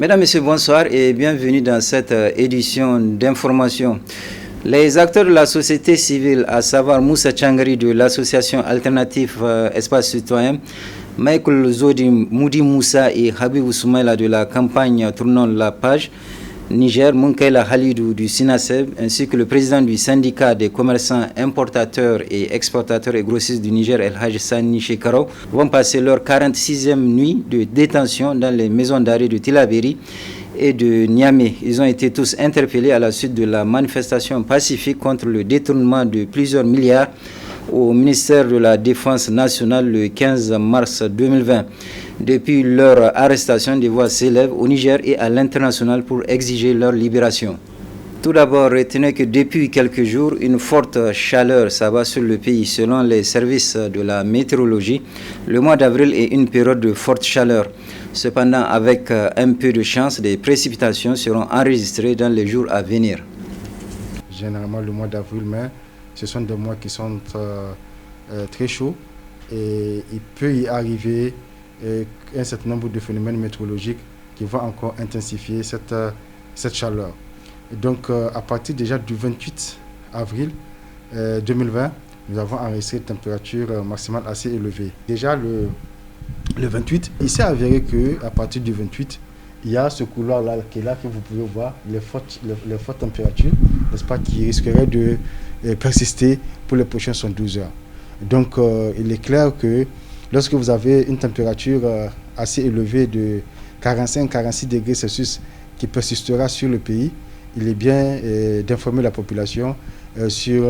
Mesdames, Messieurs, bonsoir et bienvenue dans cette édition d'information. Les acteurs de la société civile, à savoir Moussa Changari de l'association alternative Espace Citoyen, Michael Zodi Moudi Moussa et Habibou Soumaïla de la campagne Tournons la page, Niger, Munkaila Halidou du SINASEB, ainsi que le président du syndicat des commerçants importateurs et exportateurs et grossistes du Niger, El Haj Sani Shekaro, vont passer leur 46e nuit de détention dans les maisons d'arrêt de Tillabéri et de Niamey. Ils ont été tous interpellés à la suite de la manifestation pacifique contre le détournement de plusieurs milliards au ministère de la Défense nationale le 15 mars 2020. Depuis leur arrestation, des voix s'élèvent au Niger et à l'international pour exiger leur libération. Tout d'abord, retenez que depuis quelques jours, une forte chaleur s'abat sur le pays. Selon les services de la météorologie, le mois d'avril est une période de forte chaleur. Cependant, avec un peu de chance, des précipitations seront enregistrées dans les jours à venir. Généralement, le mois d'avril-mai, ce sont des mois qui sont très chauds et il peut y arriver un certain nombre de phénomènes météorologiques qui vont encore intensifier cette chaleur. Et donc, à partir déjà du 28 avril 2020, nous avons enregistré une température maximale assez élevée. Déjà, le 28, il s'est avéré qu'à partir du 28, il y a ce couloir-là qui est là, que vous pouvez voir, les fortes températures, n'est-ce pas, qui risqueraient de persister pour les prochaines 72 heures. Donc, il est clair que lorsque vous avez une température assez élevée de 45-46 degrés Celsius qui persistera sur le pays, il est bien d'informer la population sur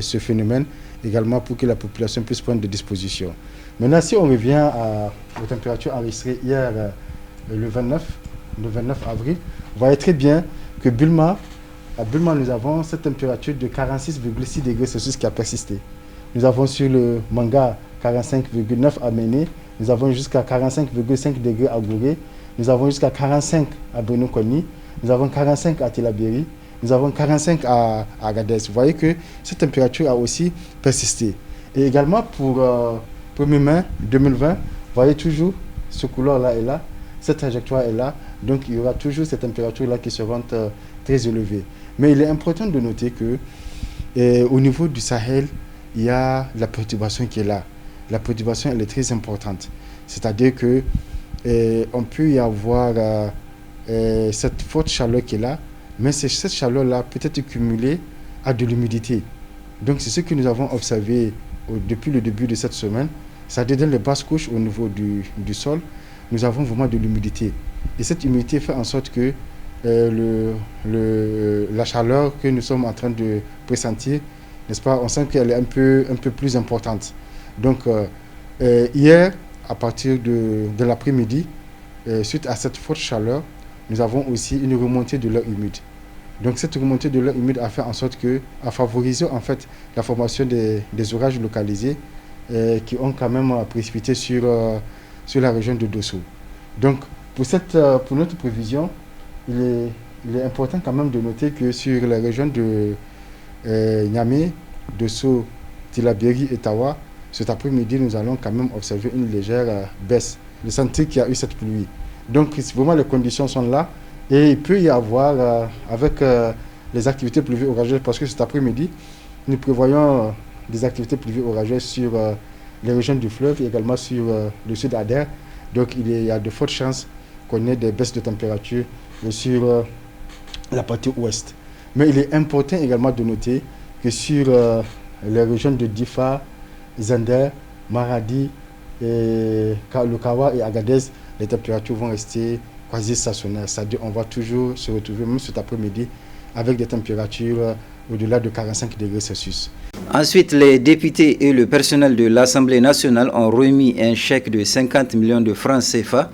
ce phénomène, également pour que la population puisse prendre des dispositions. Maintenant, si on revient aux températures enregistrées hier, le 29 avril, vous voyez très bien que à Bulma, nous avons cette température de 46,6 degrés Celsius qui a persisté. Nous avons sur le Manga 45,9 à Méné, nous avons jusqu'à 45,5 degrés à Gouré, nous avons jusqu'à 45 à Benokoni, nous avons 45 à Tillabéri, nous avons 45 à Agadez. Vous voyez que cette température a aussi persisté. Et également pour 1er mai 2020, vous voyez toujours ce couloir-là est là, cette trajectoire est là, donc il y aura toujours ces températures-là qui seront très élevées. Mais il est important de noter que au niveau du Sahel, il y a la perturbation qui est là. La perturbation, elle est très importante. C'est-à-dire que on peut y avoir cette forte chaleur qui est là, mais cette chaleur-là peut être cumulée à de l'humidité. Donc c'est ce que nous avons observé depuis le début de cette semaine. C'est-à-dire dans les basses couches au niveau du sol, nous avons vraiment de l'humidité. Et cette humidité fait en sorte que la chaleur que nous sommes en train de pressentir, n'est-ce pas, on sent qu'elle est un peu plus importante. Donc, hier, à partir de l'après-midi, suite à cette forte chaleur, nous avons aussi une remontée de l'air humide. Donc, cette remontée de l'air humide a fait en sorte a favorisé en fait la formation des orages localisés qui ont quand même précipité sur la région de Dosso. Donc, pour notre prévision, il est important quand même de noter que sur la région de Niamey, Dosso, Tillabéri et Tawa, cet après-midi, nous allons quand même observer une légère baisse. Le sentier qui a eu cette pluie. Donc, vraiment, les conditions sont là. Et il peut y avoir, avec les activités pluvieuses orageuses, parce que cet après-midi, nous prévoyons des activités pluvieuses orageuses sur les régions du fleuve et également sur le sud Ader. Donc, il y a de fortes chances qu'on ait des baisses de température sur la partie ouest. Mais il est important également de noter que sur les régions de Difa, Zender, Maradi, le Kawa et Agadez, les températures vont rester quasi stationnaires. C'est-à-dire qu'on va toujours se retrouver, même cet après-midi, avec des températures au-delà de 45 degrés Celsius. Ensuite, les députés et le personnel de l'Assemblée nationale ont remis un chèque de 50 millions de francs CFA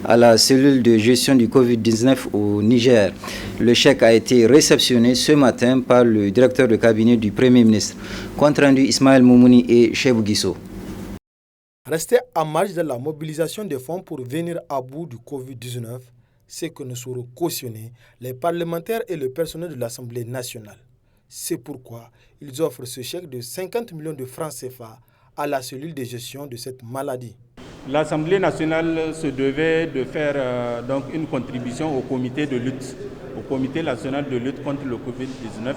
à la cellule de gestion du Covid-19 au Niger. Le chèque a été réceptionné ce matin par le directeur de cabinet du Premier ministre. Compte rendu Ismaël Moumouni et Chebou Guisso. Rester en marge de la mobilisation des fonds pour venir à bout du Covid-19, c'est que nous saurons cautionner les parlementaires et le personnel de l'Assemblée nationale. C'est pourquoi ils offrent ce chèque de 50 millions de francs CFA à la cellule de gestion de cette maladie. l'Assemblée nationale se devait de faire donc une contribution au comité de lutte, au comité national de lutte contre le Covid-19.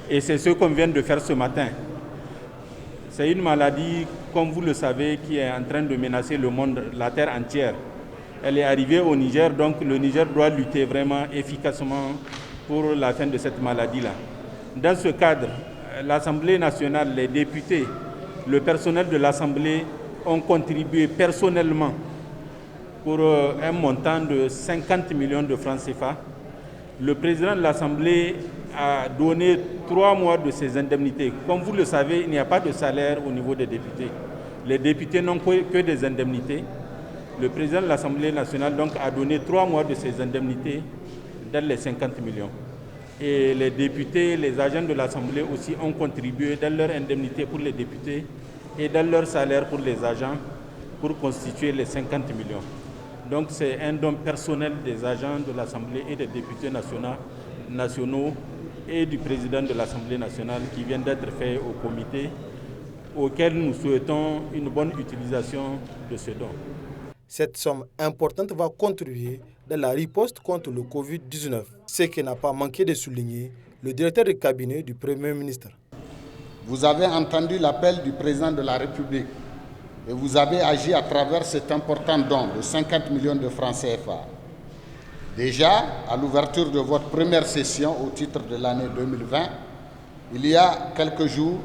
Et c'est ce qu'on vient de faire ce matin. C'est une maladie, comme vous le savez, qui est en train de menacer le monde, la terre entière. Elle est arrivée au Niger, donc le Niger doit lutter vraiment efficacement pour la fin de cette maladie-là. Dans ce cadre, l'Assemblée nationale, les députés, le personnel de l'Assemblée ont contribué personnellement pour un montant de 50 millions de francs CFA. Le président de l'Assemblée a donné 3 mois de ses indemnités. Comme vous le savez, il n'y a pas de salaire au niveau des députés. Les députés n'ont que des indemnités. Le président de l'Assemblée nationale donc, a donné 3 mois de ses indemnités dans les 50 millions. Et les députés, les agents de l'Assemblée aussi ont contribué dans leur indemnité pour les députés et dans leur salaire pour les agents pour constituer les 50 millions. Donc c'est un don personnel des agents de l'Assemblée et des députés nationaux et du président de l'Assemblée nationale qui vient d'être fait au comité, auquel nous souhaitons une bonne utilisation de ce don. Cette somme importante va contribuer dans la riposte contre le Covid-19, ce qui n'a pas manqué de souligner le directeur de cabinet du Premier ministre. Vous avez entendu l'appel du président de la République et vous avez agi à travers cet important don de 50 millions de francs CFA. Déjà, à l'ouverture de votre première session au titre de l'année 2020, il y a quelques jours,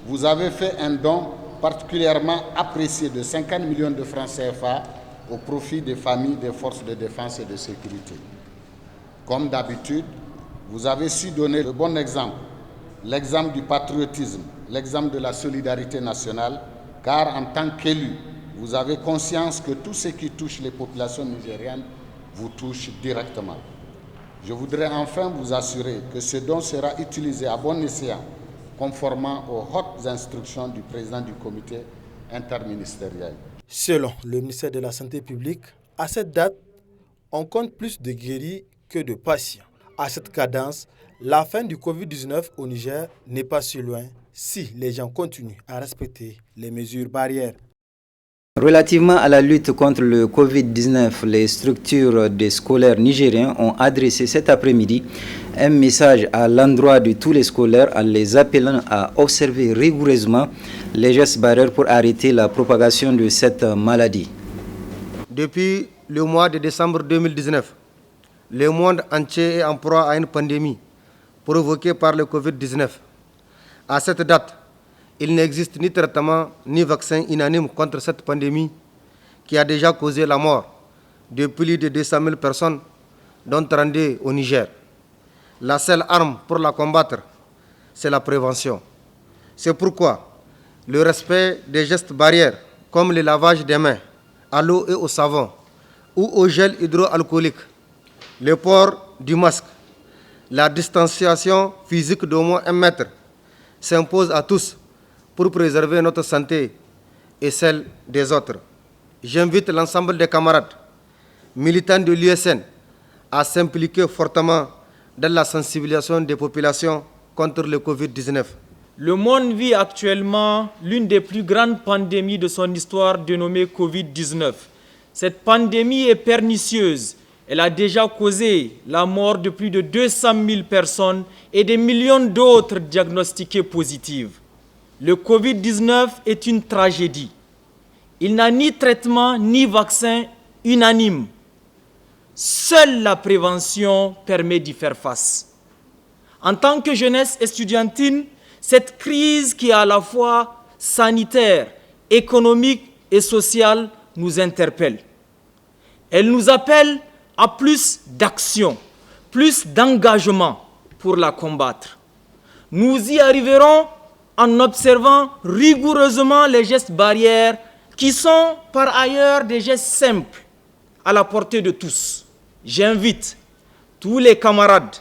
vous avez fait un don particulièrement apprécié de 50 millions de francs CFA au profit des familles des forces de défense et de sécurité. Comme d'habitude, vous avez su donner le bon exemple, l'exemple du patriotisme, l'exemple de la solidarité nationale, car en tant qu'élu, vous avez conscience que tout ce qui touche les populations nigériennes vous touche directement. Je voudrais enfin vous assurer que ce don sera utilisé à bon escient, conformément aux hautes instructions du président du comité interministériel. Selon le ministère de la Santé publique, à cette date, on compte plus de guéris que de patients. À cette cadence, la fin du Covid-19 au Niger n'est pas si loin si les gens continuent à respecter les mesures barrières. Relativement à la lutte contre le Covid-19, les structures des scolaires nigériens ont adressé cet après-midi un message à l'endroit de tous les scolaires en les appelant à observer rigoureusement les gestes barrières pour arrêter la propagation de cette maladie. Depuis le mois de décembre 2019, le monde entier est en proie à une pandémie provoquée par le Covid-19. À cette date, il n'existe ni traitement ni vaccin unanime contre cette pandémie qui a déjà causé la mort de plus de 200 000 personnes, dont 32 au Niger. La seule arme pour la combattre, c'est la prévention. C'est pourquoi le respect des gestes barrières, comme le lavage des mains à l'eau et au savon ou au gel hydroalcoolique, le port du masque, la distanciation physique d'au moins 1 mètre, s'impose à tous pour préserver notre santé et celle des autres. J'invite l'ensemble des camarades militants de l'USN à s'impliquer fortement dans la sensibilisation des populations contre le Covid-19. Le monde vit actuellement l'une des plus grandes pandémies de son histoire dénommée Covid-19. Cette pandémie est pernicieuse. Elle a déjà causé la mort de plus de 200 000 personnes et des millions d'autres diagnostiquées positives. Le Covid-19 est une tragédie. Il n'a ni traitement ni vaccin unanime. Seule la prévention permet d'y faire face. En tant que jeunesse estudiantine, cette crise qui est à la fois sanitaire, économique et sociale nous interpelle. Elle nous appelle à plus d'action, plus d'engagement pour la combattre. Nous y arriverons en observant rigoureusement les gestes barrières qui sont par ailleurs des gestes simples à la portée de tous. J'invite tous les camarades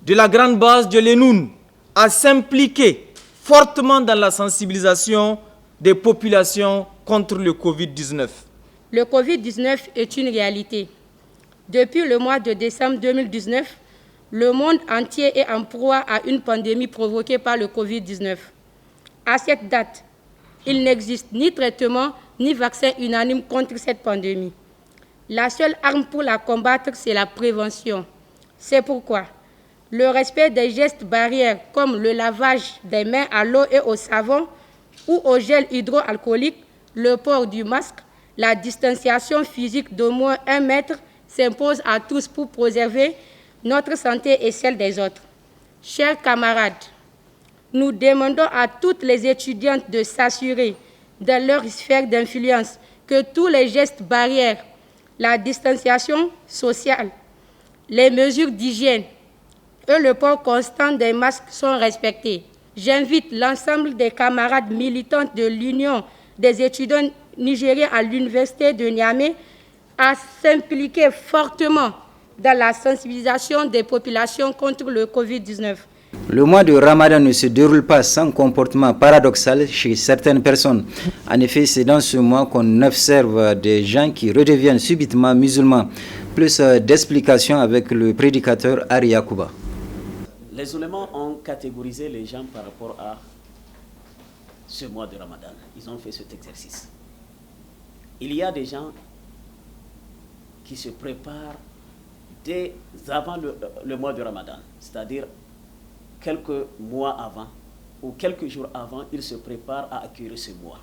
de la grande base de l'ENUN à s'impliquer fortement dans la sensibilisation des populations contre le Covid-19. Le Covid-19 est une réalité. Depuis le mois de décembre 2019, le monde entier est en proie à une pandémie provoquée par le Covid-19. À cette date, il n'existe ni traitement ni vaccin unanime contre cette pandémie. La seule arme pour la combattre, c'est la prévention. C'est pourquoi le respect des gestes barrières comme le lavage des mains à l'eau et au savon ou au gel hydroalcoolique, le port du masque, la distanciation physique d'au moins 1 mètre s'impose à tous pour préserver notre santé et celle des autres. Chers camarades, nous demandons à toutes les étudiantes de s'assurer, dans leur sphère d'influence, que tous les gestes barrières, la distanciation sociale, les mesures d'hygiène et le port constant des masques sont respectés. J'invite l'ensemble des camarades militantes de l'Union des étudiants nigériens à l'Université de Niamey à s'impliquer fortement dans la sensibilisation des populations contre le Covid-19. Le mois de Ramadan ne se déroule pas sans comportement paradoxal chez certaines personnes. En effet, c'est dans ce mois qu'on observe des gens qui redeviennent subitement musulmans. Plus d'explications avec le prédicateur Ari Yakuba. Les oulémas ont catégorisé les gens par rapport à ce mois de Ramadan. Ils ont fait cet exercice. Il y a des gens qui se préparent dès avant le mois de Ramadan, c'est-à-dire quelques mois avant ou quelques jours avant, ils se préparent à accueillir ce mois.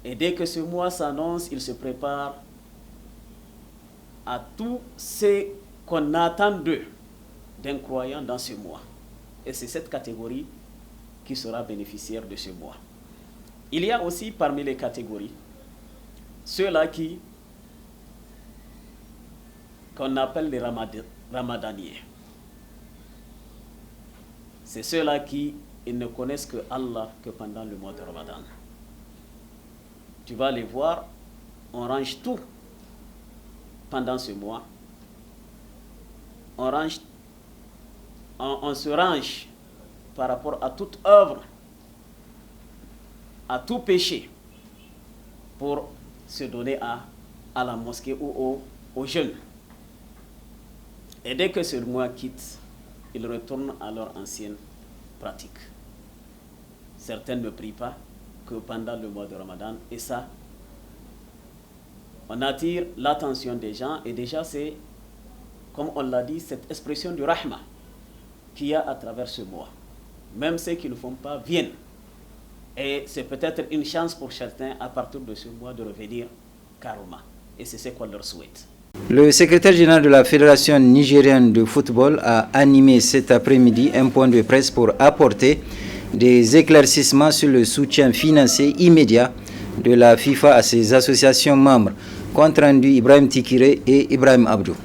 Et dès que ce mois s'annonce, ils se préparent à tout ce qu'on attend d'eux, d'un croyant dans ce mois. Et c'est cette catégorie qui sera bénéficiaire de ce mois. Il y a aussi parmi les catégories ceux-là qu'on appelle les ramadaniers. C'est ceux-là qui ils ne connaissent que Allah que pendant le mois de Ramadan. Tu vas les voir, on range tout pendant ce mois. On se range par rapport à toute œuvre, à tout péché, pour se donner à la mosquée ou aux jeunes. Et dès que ce mois quitte, ils retournent à leur ancienne pratique. Certains ne prient pas que pendant le mois de Ramadan. Et ça, on attire l'attention des gens. Et déjà, c'est, comme on l'a dit, cette expression du rahma qu'il y a à travers ce mois. Même ceux qui ne le font pas viennent. Et c'est peut-être une chance pour certains à partir de ce mois de revenir carrément. Et c'est ce qu'on leur souhaite. Le secrétaire général de la Fédération nigérienne de football a animé cet après-midi un point de presse pour apporter des éclaircissements sur le soutien financier immédiat de la FIFA à ses associations membres. Compte rendu Ibrahim Tikire et Ibrahim Abdou.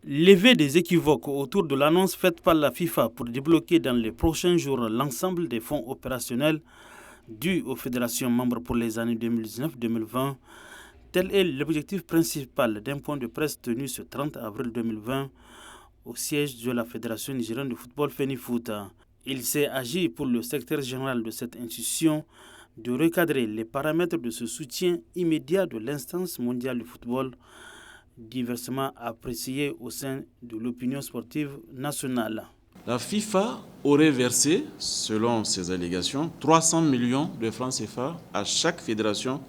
Lever des équivoques autour de l'annonce faite par la FIFA pour débloquer dans les prochains jours l'ensemble des fonds opérationnels dus aux fédérations membres pour les années 2019-2020. Tel est l'objectif principal d'un point de presse tenu ce 30 avril 2020 au siège de la Fédération nigérienne de football FENIFOOT. Il s'est agi pour le secrétaire général de cette institution de recadrer les paramètres de ce soutien immédiat de l'instance mondiale du football, diversement apprécié au sein de l'opinion sportive nationale. La FIFA aurait versé, selon ses allégations, 300 millions de francs CFA à chaque fédération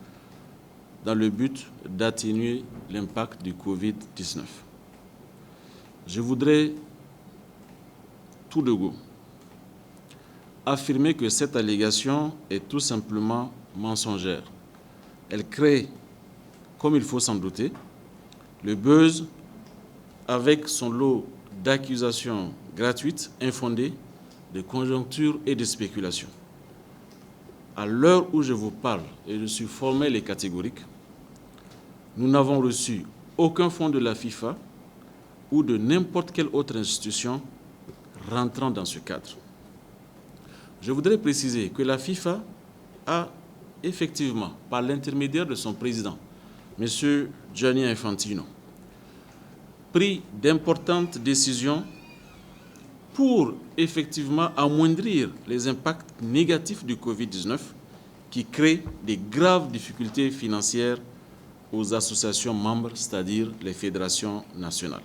dans le but d'atténuer l'impact du Covid-19. Je voudrais tout de go affirmer que cette allégation est tout simplement mensongère. Elle crée, comme il faut s'en douter, le buzz avec son lot d'accusations gratuites, infondées, de conjoncture et de spéculation. À l'heure où je vous parle, et je suis formel et catégorique, nous n'avons reçu aucun fonds de la FIFA ou de n'importe quelle autre institution rentrant dans ce cadre. Je voudrais préciser que la FIFA a effectivement, par l'intermédiaire de son président, M. Gianni Infantino, pris d'importantes décisions pour effectivement amoindrir les impacts négatifs du Covid-19 qui créent des graves difficultés financières aux associations membres, c'est-à-dire les fédérations nationales.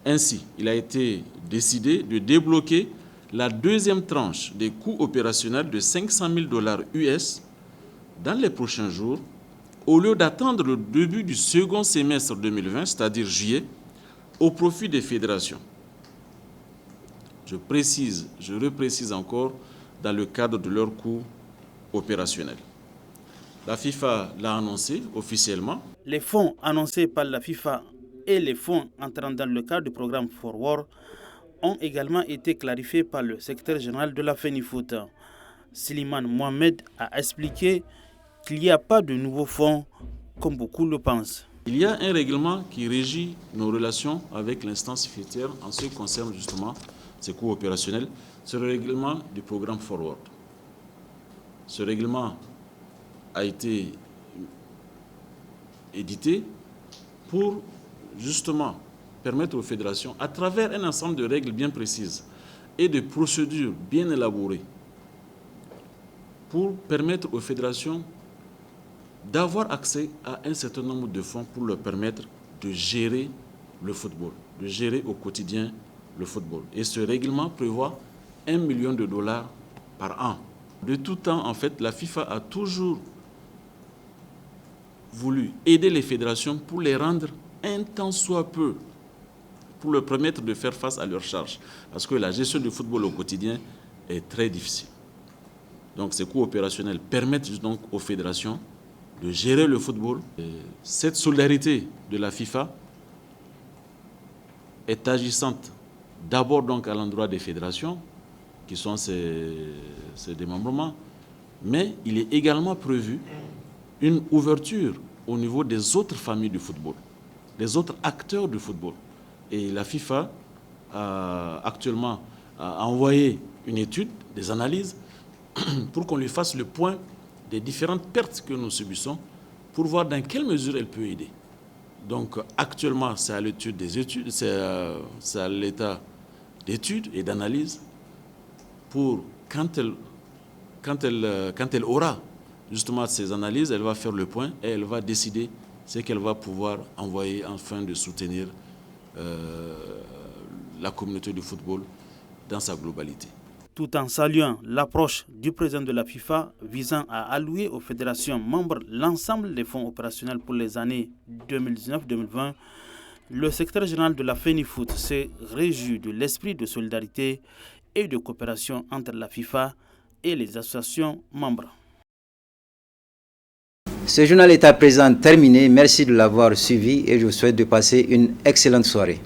Ainsi, il a été décidé de débloquer la deuxième tranche des coûts opérationnels de $500 000 US dans les prochains jours, au lieu d'attendre le début du second semestre 2020, c'est-à-dire juillet, au profit des fédérations. Je reprécise encore, dans le cadre de leurs coûts opérationnels. La FIFA l'a annoncé officiellement. Les fonds annoncés par la FIFA et les fonds entrant dans le cadre du programme Forward ont également été clarifiés par le secrétaire général de la FENIFOOT. Slimane Mohamed a expliqué qu'il n'y a pas de nouveaux fonds comme beaucoup le pensent. Il y a un règlement qui régit nos relations avec l'instance financière en ce qui concerne justement ces coûts opérationnels. C'est le règlement du programme Forward. Ce règlement a été édité pour justement permettre aux fédérations, à travers un ensemble de règles bien précises et de procédures bien élaborées, pour permettre aux fédérations d'avoir accès à un certain nombre de fonds pour leur permettre de gérer le football, de gérer au quotidien le football. Et ce règlement prévoit $1 million par an. De tout temps, en fait, la FIFA a toujours voulu aider les fédérations pour les rendre un tant soit peu, pour leur permettre de faire face à leurs charges. Parce que la gestion du football au quotidien est très difficile. Donc ces coûts opérationnels permettent donc aux fédérations de gérer le football. Et cette solidarité de la FIFA est agissante d'abord donc à l'endroit des fédérations, qui sont ces démembrements, mais il est également prévu une ouverture au niveau des autres familles du football, des autres acteurs du football. Et la FIFA a actuellement envoyé une étude, des analyses, pour qu'on lui fasse le point des différentes pertes que nous subissons, pour voir dans quelle mesure elle peut aider. Donc actuellement, c'est à l'étude des études, c'est à l'état d'études et d'analyse, pour quand elle aura justement ces analyses, elle va faire le point et elle va décider ce qu'elle va pouvoir envoyer afin de soutenir la communauté du football dans sa globalité. Tout en saluant l'approche du président de la FIFA visant à allouer aux fédérations membres l'ensemble des fonds opérationnels pour les années 2019-2020, le secrétaire général de la FENIFOOT s'est réjoui de l'esprit de solidarité et de coopération entre la FIFA et les associations membres. Ce journal est à présent terminé. Merci de l'avoir suivi et je vous souhaite de passer une excellente soirée.